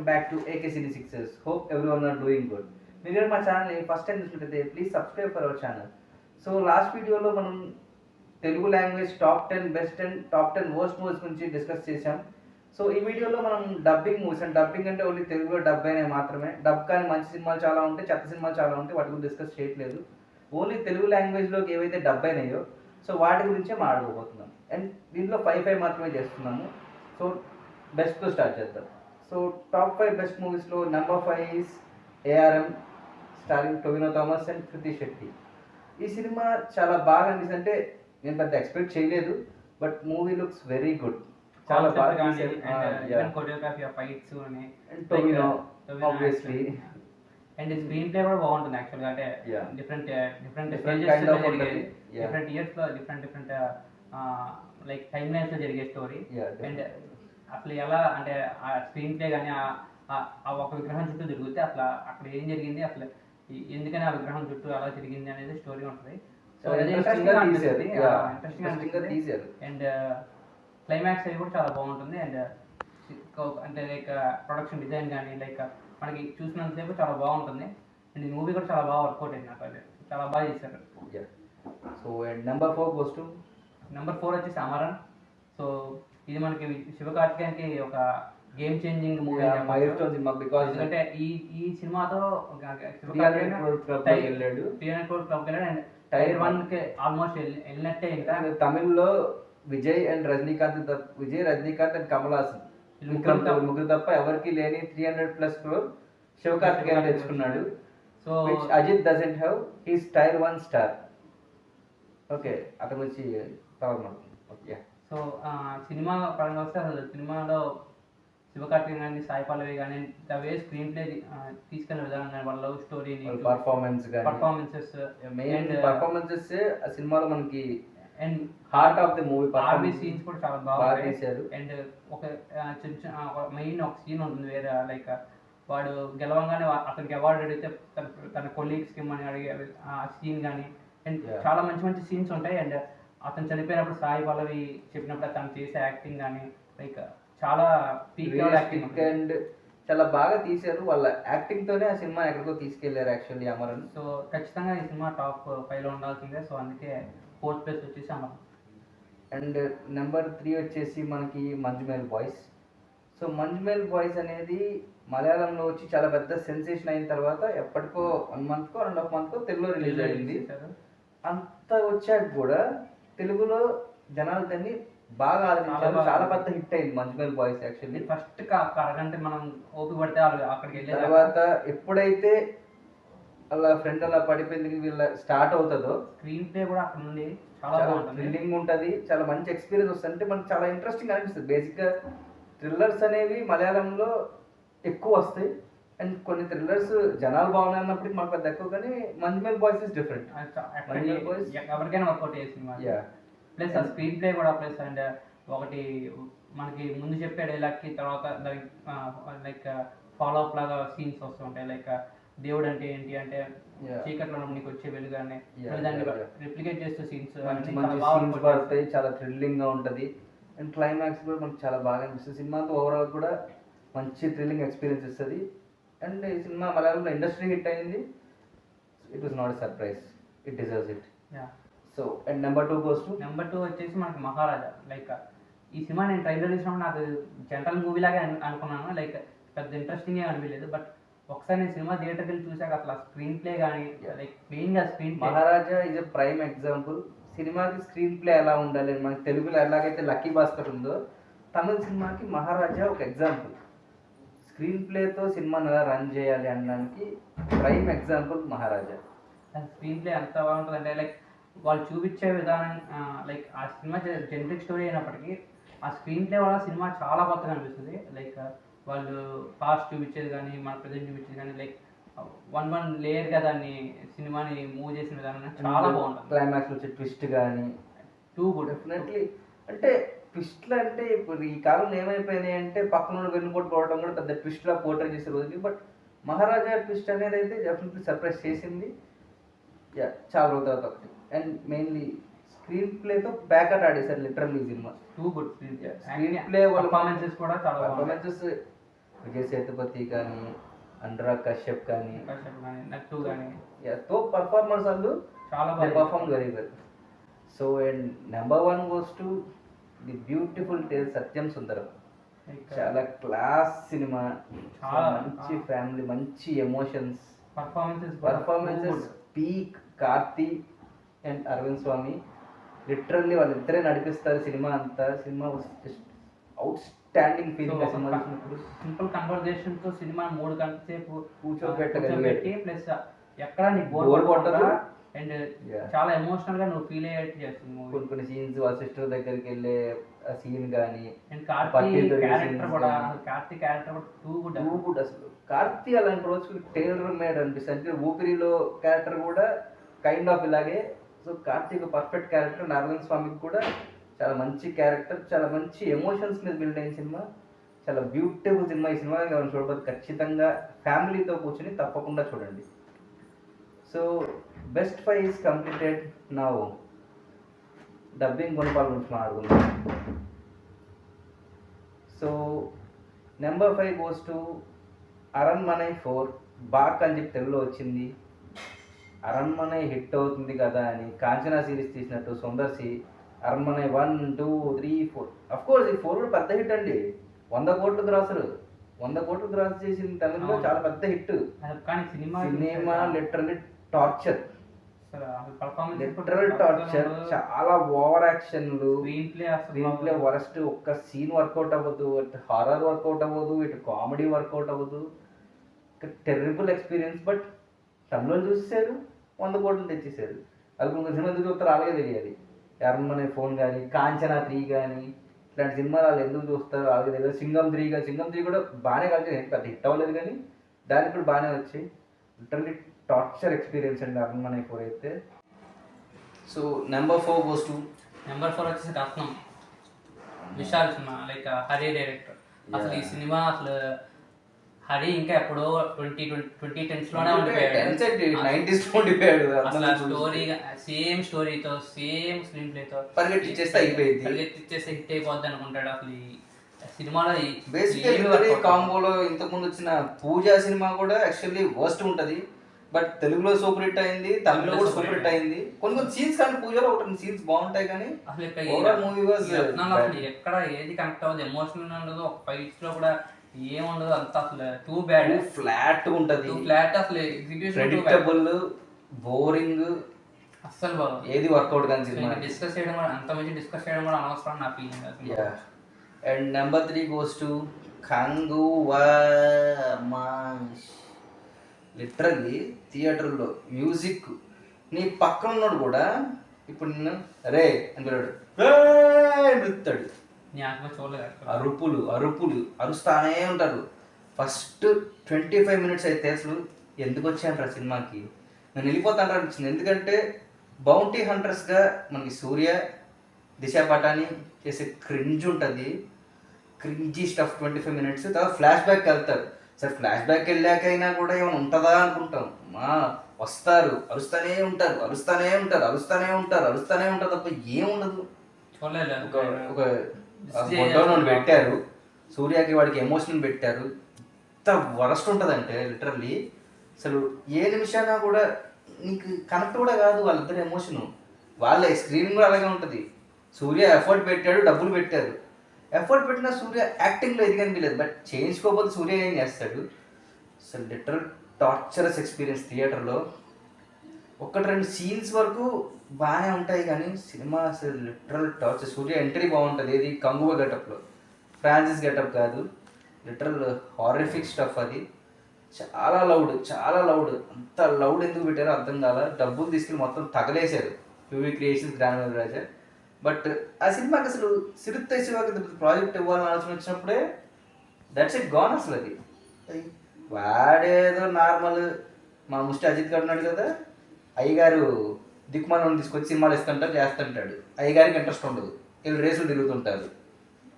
Welcome back to AK City Sixers. Hope everyone are doing good. మీరు మా ఛానల్ని first time చూసినట్లయితే please subscribe for our channel. So last వీడియోలో మనం Telugu language top 10 best and top 10 worst movies గురించి discuss చేసాం. So ఈ వీడియోలో మనం డబ్బింగ్ మూవీస్ అండ్ డబ్బింగ్ అంటే ఓన్లీ తెలుగులో డబ్ అయినా మాత్రమే. డబ్ కానీ మంచి సినిమాలు చాలా ఉంటాయి, చెత్త సినిమాలు చాలా ఉంటాయి, వాటి గురించి డిస్కస్ చేయట్లేదు. ఓన్లీ తెలుగు లాంగ్వేజ్లోకి ఏవైతే డబ్ అయినాయో సో వాటి గురించే మాట్లాడబోతున్నాం. అండ్ దీంట్లో 5 మాత్రమే చేస్తున్నాము. సో బెస్ట్తో స్టార్ట్ చేద్దాం. సో టాప్ 5 బెస్ట్ మూవీస్లో number 5 is ARM starring Tovino Thomas and Krithi Shetty. ఈ సినిమా చాలా బాగా అనిపిస్తుంది. అంటే నేను పెద్ద ఎక్స్పెక్ట్ చేయలేదు, but movie looks very good. చాలా బాగా choreography fights and Tovino obviously and screen play కూడా బాగుంటుంది యాక్చువల్గా. అంటే డిఫరెంట్ ఇయర్స్ లో డిఫరెంట్ లైక్ టైమ్ లైన్స్ లో జరిగే స్టోరీ. అండ్ అసలు ఎలా అంటే ఆ స్క్రీన్ ప్లే కానీ ఆ ఒక విగ్రహం చుట్టూ తిరిగితే అసలు అక్కడ ఏం జరిగింది, అసలు ఎందుకని ఆ విగ్రహం చుట్టూ అలా జరిగింది అనేది స్టోరీ ఉంటుంది. సో ఇంట్రెస్టింగ్ తీశారు. అండ్ క్లైమాక్స్ అవి కూడా చాలా బాగుంటుంది. అండ్ అంటే లైక్ ప్రొడక్షన్ డిజైన్ కానీ లైక్ మనకి చూసినంతసేపు చాలా బాగుంటుంది. అండ్ ఈ మూవీ కూడా చాలా బాగా వర్కౌట్ అయింది. నాకు అది చాలా బాగా చేశారు. సో అండ్ నెంబర్ 4 వచ్చేసి అమరన్. సో ఇది మనకి శివకార్తికేయన్కి ఒక game changing movie cinema. Because ఎందుకంటే ఈ సినిమాతో 300 crore వెళ్ళాడు అండ్ టైర్ 1 కి ఆల్మోస్ట్ వెళ్ళినట్టే. ఇంకా తమిళ్లో విజయ్ రజనీకాంత్ అండ్ కమల్ హాసన్ ముగ్గురు తప్ప ఎవరికి లేని 300+ crore శివకార్తికేయన్ తెచ్చుకున్నాడు. So Ajith doesn't have his tier 1 star. Okay అక్కడ నుంచి ఓకే. సో సినిమా పరంగా వస్తే అసలు సినిమాలో శివకార్తికేయన్ కానీ సాయి పల్లవి కానీ ద వే స్క్రీన్ ప్లే తీసుకెళ్ళిన విధానం కానీ వాళ్ళ లవ్ స్టోరీని పర్ఫార్మెన్సెస్ ఆ సినిమాలో మనకి and heart of the movie army scenes కూడా చాలా బాగా చేశారు. అండ్ ఒక మెయిన్ ఒక సీన్ ఉంటుంది వేరే లైక్ వాడు గెలవంగానే అతనికి అవార్డు అడిగితే తన కొలీగ్స్కి ఇమ్మని అడిగే ఆ సీన్ కానీ అండ్ చాలా మంచి సీన్స్ ఉంటాయి. అండ్ అతను చనిపోయినప్పుడు సాయి పల్లవి చెప్పినప్పుడు తను చేసే యాక్టింగ్ కానీ లైక్ చాలా పీక్ యాక్టింగ్ అండ్ చాలా బాగా తీశారు. వాళ్ళ యాక్టింగ్ తోనే ఆ సినిమా ఎక్కడికో తీసుకెళ్లారు యాక్చువల్లీ అమరన్. సో ఖచ్చితంగా ఈ సినిమా టాప్ 5లో ఉండాల్సిందే. సో అందుకే 4th ప్లేస్ వచ్చేసి అమరన్. అండ్ నెంబర్ 3 వచ్చేసి మనకి Manjummel boys. So Manjummel boys అనేది మలయాళంలో వచ్చి చాలా పెద్ద సెన్సేషన్ అయిన తర్వాత ఎప్పటికో 1 month 1.5 month తెలుగులో రిలీజ్ అయింది. అంత వచ్చాక కూడా తెలుగులో జనాలు దాన్ని బాగా ఆదరించారు. చాలా పెద్ద హిట్ అయింది మంజుమేల్ బాయ్స్ యాక్చువల్లీ. ఫస్ట్ అరగంట మనం ఓపిక పడితే అక్కడికి వెళ్ళిన తర్వాత ఎప్పుడైతే అలా ఫ్రెండ్ అలా పడిపోయింది వీళ్ళ స్టార్ట్ అవుతుందో స్క్రీన్ ప్లే కూడా అక్కడ నుండి చాలా థ్రిల్లింగ్ ఉంటుంది. చాలా మంచి ఎక్స్పీరియన్స్ వస్తుంది. అంటే మనకు చాలా ఇంట్రెస్టింగ్ అనిపిస్తుంది. బేసిక్గా థ్రిల్లర్స్ అనేవి మలయాళంలో ఎక్కువ వస్తాయి. అండ్ కొన్ని థ్రిల్లర్స్ జనాలు బాగున్నాయి అన్నప్పటికీ మాకు పెద్ద ఎక్కువ, కానీ మంజుమేల్ బాయ్స్ ఇస్ డిఫరెంట్. ఎవరికైనా వర్కౌట్ చేసింది. ప్లస్ ఆ స్క్రీన్ ప్లే కూడా ప్లస్ అండ్ ఒకటి మనకి ముందు చెప్పే డైలాగ్కి తర్వాత దానికి లైక్ ఫాలో అప్ లాగా సీన్స్ వస్తూ ఉంటాయి. లైక్ దేవుడు అంటే ఏంటి అంటే చీకట్లో నీకు వచ్చే వెలుగానే దాన్ని రిప్లికేట్ చేస్తూ సీన్స్ పడతాయి. చాలా థ్రిల్లింగ్ గా ఉంటుంది. అండ్ క్లైమాక్స్ కూడా మనకు చాలా బాగా అనిపిస్తుంది. సినిమాతో ఓవరాల్ కూడా మంచి థ్రిల్లింగ్ ఎక్స్పీరియన్స్ ఇస్తుంది. అండ్ ఈ సినిమా మలయాళంలో ఇండస్ట్రీ హిట్ అయింది. It was not a surprise, it deserves it. So and number 2 వచ్చేసి మనకి మహారాజా. లైక్ ఈ సినిమా నేను ట్రైలర్ చూసినప్పుడు నాకు జనరల్ మూవీ లాగే అనుకున్నాను. లైక్ పెద్ద ఇంట్రెస్టింగ్ అనిపించలేదు. బట్ ఒకసారి నేను సినిమా థియేటర్కి వెళ్ళి చూసాక అసలు స్క్రీన్ ప్లే కానీ లైక్ మెయిన్గా screen play Maharaja is a prime example. సినిమాకి స్క్రీన్ ప్లే ఎలా ఉండాలి, మనకి తెలుగులో ఎలాగైతే లక్కీ భాస్కర్ ఉందో తమిళ సినిమాకి మహారాజా ఒక ఎగ్జాంపుల్. స్క్రీన్ ప్లేతో సినిమాని ఎలా రన్ చేయాలి అనడానికి ప్రైమ్ ఎగ్జాంపుల్ మహారాజా. స్క్రీన్ ప్లే ఎంత బాగుంటుంది అంటే లైక్ వాళ్ళు చూపించే విధానం లైక్ ఆ సినిమా జనరిక్ స్టోరీ అయినప్పటికీ ఆ స్క్రీన్ ప్లే వల్ల సినిమా చాలా కొత్తగా అనిపిస్తుంది. లైక్ వాళ్ళు పాస్ట్ చూపించేది కానీ మన ప్రజెంట్ చూపించేది కానీ లైక్ వన్ లేయర్గా దాన్ని సినిమాని మూవ్ చేసిన విధానం చాలా బాగుంటుంది. క్లైమాక్స్ వచ్చే ట్విస్ట్ కానీ టూ గుడ్ డెఫినెట్లీ. అంటే ట్విస్ట్లు అంటే ఇప్పుడు ఈ కాలంలో ఏమైపోయినాయి అంటే పక్కన వెన్నుపోటు పోవడం కూడా పెద్ద ట్విస్ట్లా పోర్ట్రే చేసే రోజుకి. బట్ మహారాజా ట్విస్ట్ అనేది అయితే డెఫినెట్లీ సర్ప్రైజ్ చేసింది. చాలా రోజుల తర్వాత ఒకటి. అండ్ మెయిన్లీ స్క్రీన్ ప్లేతో బ్యాకట్ ఆడేశారు లిటరల్లీ సినిమా. Too good screen play performances కూడా చాలా పర్ఫార్మెన్సెస్ విజయ్ సేతుపతి కానీ, అనురాగ్ కశ్యప్ కానీ, నట్టు కానీ తో పర్ఫార్మర్స్ వాళ్ళు చాలా they బాగా performed very well. So and number one goes to the beautiful tale సత్యం సుందరం. చాలా క్లాస్ సినిమా, చాలా మంచి ఫ్యామిలీ, మంచి emotions, performances peak Karthi and Arvind Swami. Literally వాళ్ళిద్దరే నడిపిస్తారు సినిమా అంతా. Cinema outstanding feeling. Cinema చూసినప్పుడు సింపుల్ కన్వర్జేషన్ తో సినిమా 3 గంటల సేపు కూర్చోబెట్టి ప్లస్ ఎక్కడ నీకు Bore బోర్ కొట్టదు. కొట్టదు అండ్ Yeah. చాలా ఎమోషనల్ గా నువ్వు ఫీల్ అయ్యేట్టు చేస్తుంది మూవీ. కొన్ని సీన్స్ వాళ్ళ సిస్టర్ దగ్గరికి వెళ్ళే ఆ సీన్ కానీ అండ్ పట్టీలు దొరికే క్యారెక్టర్ scenes కూడా కానీ. క్యారెక్టర్ కూడా టూ గుడ్. అసలు కార్తీ అలాంటి రోజుకి టైలర్ మేడ్ అనిపిస్తుంది. అంటే ఊపిరిలో క్యారెక్టర్ కూడా కైండ్ ఆఫ్ ఇలాగే. So Karthik perfect character. Arvind స్వామికి కూడా చాలా మంచి క్యారెక్టర్, చాలా మంచి ఎమోషన్స్ మీద బిల్డ్ అయిన సినిమా. చాలా బ్యూటిఫుల్ సినిమా. ఈ సినిమా ఎవరైనా చూడబోతే ఖచ్చితంగా ఫ్యామిలీతో కూర్చొని తప్పకుండా చూడండి. So best 5 is completed. Now dubbing గుణపాల గురించి మాట్లాడుకుందాం. So number 5 goes to Aranmanai 4. Baak అని చెప్పి తెలుగులో వచ్చింది. అరణ్మనై హిట్ అవుతుంది కదా అని కాంచనా సిరీస్ తీసినట్టు Sundar C Aranmanai 1, 2, 3, 4. Of course ఈ 4 కూడా పెద్ద హిట్ అండి. 100 కోట్లు గ్రాసులు, 100 కోట్లు గ్రాస్ చేసిన తెలుగులో చాలా పెద్ద హిట్. కానీ cinema literally torture, performance literal torture. చాలా ఓవర్ యాక్షన్లు, స్క్రీన్ ప్లే వరస్ట్. ఒక్క సీన్ వర్కౌట్ అవ్వదు, ఇటు హారర్ వర్కౌట్ అవ్వదు, ఇటు కామెడీ వర్కౌట్ అవ్వదు. Terrible experience. బట్ తమిళ చూసేసారు, 100 కోట్లు తెచ్చేసారు. అది కొంచెం సినిమా ఎందుకు చూస్తారు అలాగే తెలియాలి. అరణ్మనై 4 కానీ, కాంచనా 3 కానీ, ఇట్లాంటి సినిమాలు వాళ్ళు ఎందుకు చూస్తారు అలాగే తెలియదు. సింగం 3 కానీ, సింగం 3 కూడా బాగానే కలిసి పెద్ద హిట్ అవ్వలేదు కానీ దానికి కూడా బాగానే వచ్చాయి. లిటరల్లీ టార్చర్ ఎక్స్పీరియన్స్ అండి అరణ్మనై 4 అయితే. So number 4 goes to number 4 వచ్చేసి రత్నం, విశాల్ సినిమా. Like Hari director. అసలు ఈ సినిమా అసలు హరి ఇంకా ఎప్పుడో 2010s లోనే ఉండిపోయాడు. అసలు స్టోరీ సేమ్ స్టోరీతో సేమ్ స్క్రీన్ ప్లేతో పరిగెట్టిచ్చేస్తే అయిపోయింది, పరిగెత్తిచ్చేస్తే హిట్ అయిపోద్ది అనుకుంటాడు. అసలు ఈ సినిమాలో బేసికలీ కాంబోలో ఇంతకుముందు వచ్చిన పూజా సినిమా కూడా యాక్చువల్లీ వర్స్ట్ ఉంటుంది. బట్ తెలుగులో సూపర్ హిట్ అయింది, తమిళలో కూడా సూపర్ హిట్ అయింది. కొన్ని సీన్స్ కానీ పూజలో ఒకటి సీన్స్ బాగుంటాయి కానీ మూవీ వాజ్ ఎక్కడ ఏది కనెక్ట్ అవ్వదు, ఎమోషనల్ ఉండదు. ఒక ఫైట్స్ లో కూడా ఏముండదు, అంత అసలు టూ బ్యాడ్, ఫ్లాట్ ఉంటది, ఫ్లాట్. అసలు ఎగ్జిక్యూషన్ ప్రెడిక్టబుల్, బోరింగ్, అస్సలు బాగుంది. ఏది వర్కౌట్ కానీ సినిమా. డిస్కస్ చేయడం కూడా అంత మంచి డిస్కస్ చేయడం కూడా అనవసరం నా feeling. And number 3 goes to Kanguva మాష్. లిటరల్లీ థియేటర్లో మ్యూజిక్ నీ పక్కన ఉన్నాడు కూడా ఇప్పుడు నిన్ను రే అని పిలుస్తాడు. అరుపులు అరుపులు అరుస్తానే ఉంటారు. ఫస్ట్ 25 minutes అయితే అసలు ఎందుకు వచ్చాయంటారు సినిమాకి, నేను వెళ్ళిపోతాను అనిపించింది. ఎందుకంటే బౌంటీ హంటర్స్గా మనకి సూర్య, దిశ పటాని చేసే క్రింజ్ ఉంటుంది, క్రింజీ స్టఫ్ 25 minutes. తర్వాత ఫ్లాష్ బ్యాక్ వెళ్తారు. సరే ఫ్లాష్ బ్యాక్ వెళ్ళాకైనా కూడా ఏమైనా ఉంటుందా అనుకుంటాం. వస్తారు, అరుస్తూనే ఉంటారు, అరుస్తూనే ఉంటారు, అరుస్తూనే ఉంటారు, అరుస్తూనే ఉంటారు తప్ప ఏముండదు. ఒక బొడ్డోని పెట్టారు, సూర్యకి వాడికి ఎమోషన్ పెట్టారు. ఎంత వరస్ట్ ఉంటుందంటే లిటరల్లీ అసలు ఏ నిమిషాన కూడా నీకు కనెక్ట్ కూడా కాదు వాళ్ళిద్దరు ఎమోషను. వాళ్ళ స్క్రీన్ కూడా అలాగే ఉంటుంది. సూర్య ఎఫర్ట్ పెట్టాడు, డబ్బులు పెట్టారు. ఎఫర్ట్ పెట్టినా సూర్య యాక్టింగ్లో ఎదిగనిపించలేదు. బట్ చేయించుకోకపోతే సూర్య ఏం చేస్తాడు. అసలు లిటరల్ టార్చరస్ ఎక్స్పీరియన్స్ థియేటర్లో. 1-2 సీన్స్ వరకు బాగానే ఉంటాయి కానీ సినిమా అసలు లిటరల్ టార్చర్. సూర్య ఎంట్రీ బాగుంటుంది, ఏది కంగువ గెటప్లో, ఫ్రాన్సిస్ గెటప్ కాదు. లిటరల్ హారిఫిక్ స్టఫ్ అది. చాలా లౌడ్, చాలా లౌడ్. అంత లౌడ్ ఎందుకు పెట్టారో అర్థం కాల. డబ్బులు తీసుకెళ్ళి మొత్తం తగలేశారు యూవీ క్రియేషన్స్, గ్రాండ్ రాజా. బట్ ఆ సినిమాకి అసలు సిరుత్త శివాకి ప్రాజెక్ట్ ఇవ్వాలని ఆలోచన వచ్చినప్పుడే దట్స్ ఇట్ గాన్. అసలు అది వాడేదో నార్మల్ మా ముష్టి అజిత్ గారు ఉన్నాడు కదా, అయ్యగారు దిక్కుమాలను తీసుకొచ్చి సినిమాలు ఇస్తుంటారు, చేస్తుంటాడు. అయ్యగారికి ఇంట్రెస్ట్ ఉండదు, వీళ్ళు రేసులు తిరుగుతుంటారు.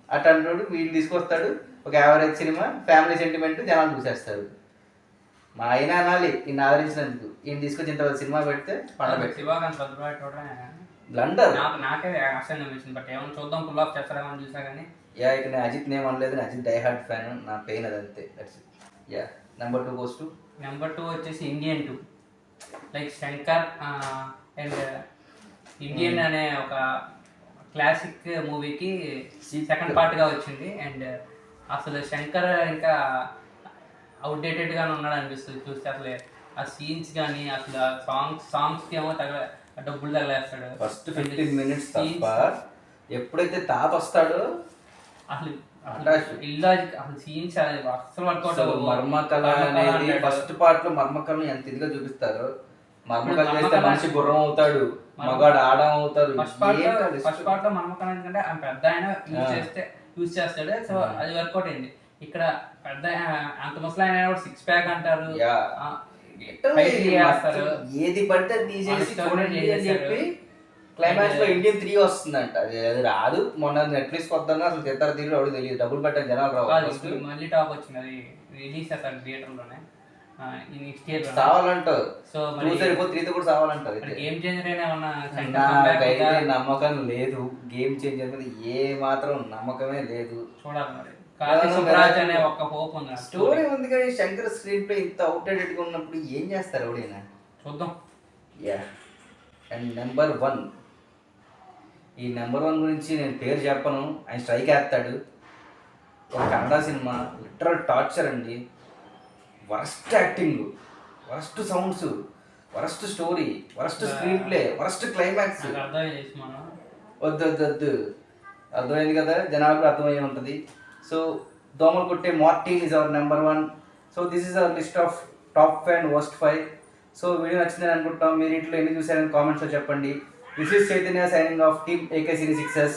అట్లాంటి వీళ్ళు తీసుకొస్తాడు, ఒక యావరేజ్ సినిమా, ఫ్యామిలీ సెంటిమెంట్, జనాలు చూసేస్తారు. మా అయినా అనాలి ఈయన ఆదరించినందుకు. ఈయన తీసుకొచ్చి ఇంత సినిమా పెడితే పండగ. బ్లండర్. నాకే అసలు అనిపించింది. బట్ ఏమైనా చూద్దాం, పుల్ ఆఫ్ చేస్తారేమో అని చూసా కానీ. యా, ఇక నేను అజిత్ నేమ్ అనలేదు, నేను అజిత్ డై హార్డ్ ఫ్యాన్, నా పెయిన్ అదంతే. That's it. Yeah, number 2 goes to number 2 వచ్చేసి Indian 2. Like Shankar and Indian అనే ఒక క్లాసిక్ మూవీకి సెకండ్ పార్ట్గా వచ్చింది. అండ్ అసలు శంకర్ ఇంకా అవుట్డేటెడ్గానే ఉన్నాడు అనిపిస్తుంది చూస్తే. అసలు ఆ సీన్స్ కానీ అసలు సాంగ్స్కి ఏమో డబ్బులు తగలేస్తాడు. ఫస్ట్ 15 minutes తప్ప ఎప్పుడైతే తాత వస్తాడో అసలు ఇల్లాజిక్ అసలు సీన్స్ అసలు వర్కౌట్. మర్మకళ అనేది ఫస్ట్ పార్ట్ లో మర్మకళను ఎంత ఇదిగా చూపిస్తారు. మర్మకళ చేస్తే మనిషి గుర్రం అవుతాడు, మగాడు ఆడం అవుతాడు. ఫస్ట్ పార్ట్ లో మర్మకళ ఎందుకంటే ఆయన పెద్ద ఆయన యూజ్ చేస్తాడు. సో అది వర్కౌట్ అయింది. ఇక్కడ పెద్ద అంత ముసలి ఆయన 6 pack అంటారు, ఏది పడితే తీసేసి చూడండి అని చెప్పి క్లైమాక్స్ లో ఇండియన్ 3 వస్తుందంట. అది రాదు. మొన్న నెట్ఫ్లిక్స్ కొత్తగా అసలు తిత్తారు తీరు అడుగు తెలియదు, డబ్బులు పెట్టారు జనాలు రావు. మళ్ళీ టాప్ వచ్చింది, అది రిలీజ్ చేస్తారు థియేటర్ లోనే నెక్స్ట్ ఇయర్ సావాలంటారు. సో 3 కూడా సావాలంటారు. గేమ్ చేంజర్ అయినా నాకైతే నమ్మకం లేదు. గేమ్ చేంజర్ మీద ఏ మాత్రం నమ్మకమే లేదు. చూడాలి మరి. కార్తిక్ అనే ఒక హోప్ ఉంది. స్టోరీ ఉంది కానీ శంకర్ స్క్రీన్ ప్లే ఇంత అవుట్డేటెడ్ గా ఉన్నప్పుడు ఏం చేస్తారు ఎవడైనా? చూద్దాం. Yeah, and number 1. ఈ నెంబర్ 1 గురించి నేను పేరు చెప్పను, ఆయన స్ట్రైక్ వేస్తాడు. ఒక కన్నడ సినిమా, లిటరల్ టార్చర్ అండి. Worst acting, worst sounds, worst story, worst screen play, worst climax. వద్దు అర్థమైంది కదా, జనాలకు అర్థమయ్యే ఉంటుంది. సో దోమలు కొట్టే Martin is our number 1. So this is our list of top and worst 5. So video నచ్చిందని అనుకుంటాం. మీరు ఇంట్లో ఎన్ని చూసారని కామెంట్స్లో చెప్పండి. This is Chaitanya signing off team AK Series 6s.